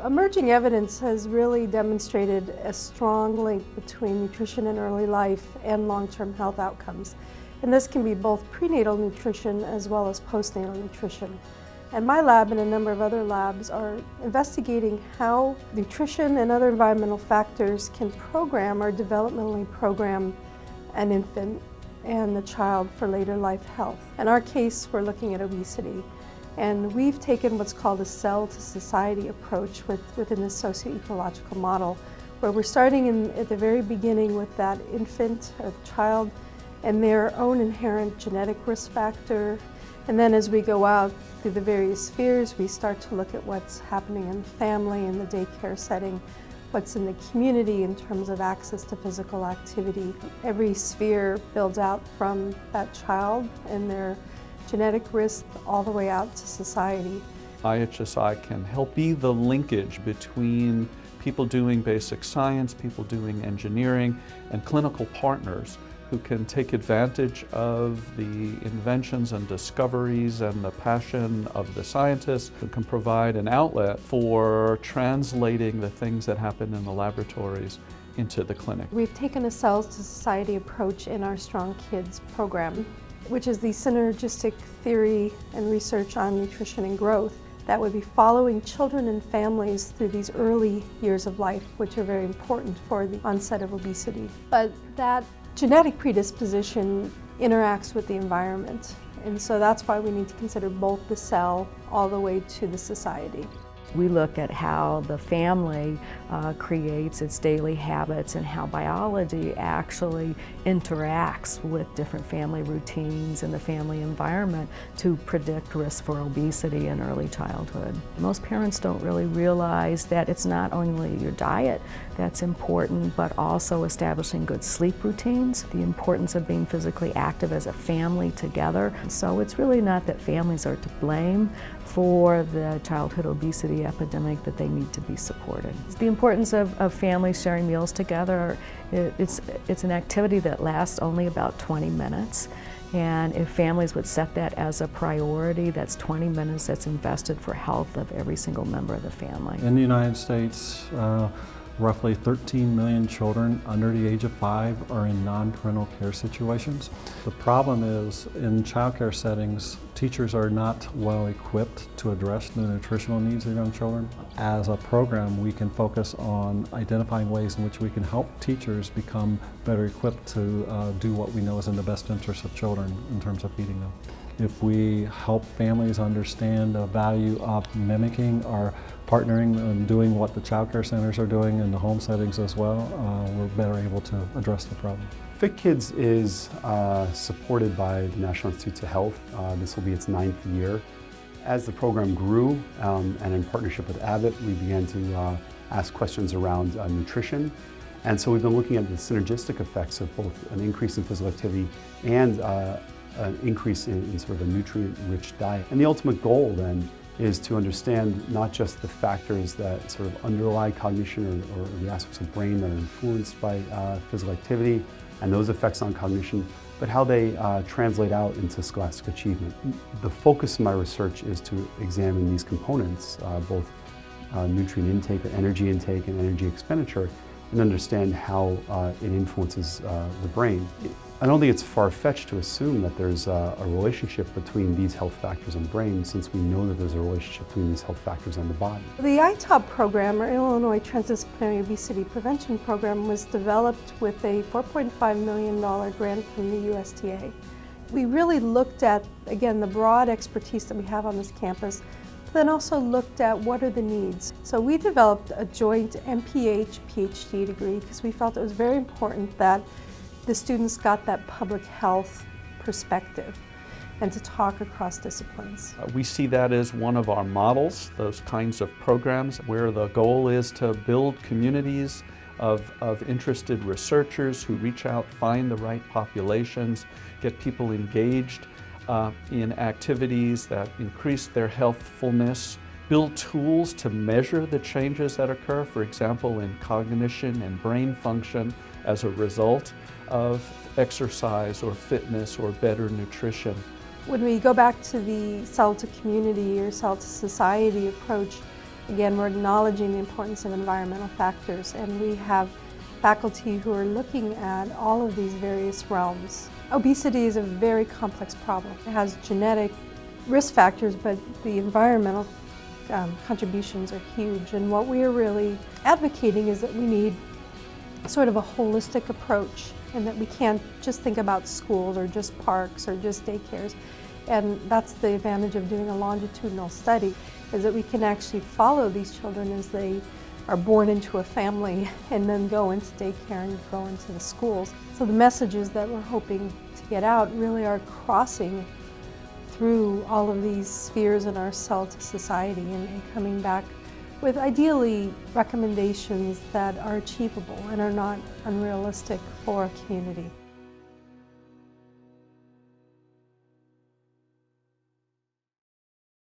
Emerging evidence has really demonstrated a strong link between nutrition in early life and long-term health outcomes. And this can be both prenatal nutrition as well as postnatal nutrition. And my lab and a number of other labs are investigating how nutrition and other environmental factors can program or developmentally program an infant and the child for later life health. In our case, we're looking at obesity. And we've taken what's called a cell-to-society approach within the socio-ecological model, where we're starting at the very beginning with that infant or child and their own inherent genetic risk factor. And then as we go out through the various spheres, we start to look at what's happening in the family, in the daycare setting, what's in the community in terms of access to physical activity. Every sphere builds out from that child and their genetic risk all the way out to society. IHSI can help be the linkage between people doing basic science, people doing engineering, and clinical partners who can take advantage of the inventions and discoveries and the passion of the scientists, who can provide an outlet for translating the things that happen in the laboratories into the clinic. We've taken a cells-to-society approach in our Strong Kids program, which is the synergistic theory and research on nutrition and growth that would be following children and families through these early years of life, which are very important for the onset of obesity. But that genetic predisposition interacts with the environment, and so that's why we need to consider both the cell all the way to the society. We look at how the family creates its daily habits and how biology actually interacts with different family routines and the family environment to predict risk for obesity in early childhood. Most parents don't really realize that it's not only your diet that's important, but also establishing good sleep routines, the importance of being physically active as a family together. So it's really not that families are to blame for the childhood obesity epidemic, that they need to be supported. The importance of families sharing meals together, it's an activity that lasts only about 20 minutes. And if families would set that as a priority, that's 20 minutes that's invested for health of every single member of the family. In the United States, roughly 13 million children under the age of 5 are in non-parental care situations. The problem is, in childcare settings, teachers are not well equipped to address the nutritional needs of young children. As a program, we can focus on identifying ways in which we can help teachers become better equipped to do what we know is in the best interest of children in terms of feeding them. If we help families understand the value of mimicking or partnering and doing what the child care centers are doing in the home settings as well, we're better able to address the problem. Fit Kids is supported by the National Institutes of Health. This will be its 9th year. As the program grew, and in partnership with Abbott, we began to ask questions around nutrition. And so we've been looking at the synergistic effects of both an increase in physical activity and an increase in sort of a nutrient-rich diet. And the ultimate goal then is to understand not just the factors that sort of underlie cognition or the aspects of brain that are influenced by physical activity and those effects on cognition, but how they translate out into scholastic achievement. The focus of my research is to examine these components, both nutrient intake or energy intake and energy expenditure, and understand how it influences the brain. I don't think it's far-fetched to assume that there's a relationship between these health factors and brain, since we know that there's a relationship between these health factors and the body. The ITOP program, or Illinois Transdisciplinary Obesity Prevention Program, was developed with a $4.5 million grant from the USDA. We really looked at, again, the broad expertise that we have on this campus, but then also looked at what are the needs. So we developed a joint MPH-PhD degree because we felt it was very important that the students got that public health perspective and to talk across disciplines. We see that as one of our models, those kinds of programs where the goal is to build communities of interested researchers who reach out, find the right populations, get people engaged in activities that increase their healthfulness, build tools to measure the changes that occur, for example, in cognition and brain function as a result of exercise or fitness or better nutrition. When we go back to the cell to community or cell to society approach, Again, we're acknowledging the importance of environmental factors, and we have faculty who are looking at all of these various realms. Obesity is a very complex problem. It has genetic risk factors, but the environmental contributions are huge. And what we are really advocating is that we need sort of a holistic approach, and that we can't just think about schools or just parks or just daycares. And that's the advantage of doing a longitudinal study, is that we can actually follow these children as they are born into a family and then go into daycare and go into the schools. So the messages that we're hoping to get out really are crossing through all of these spheres in our cell to society and coming back with ideally recommendations that are achievable and are not unrealistic for a community.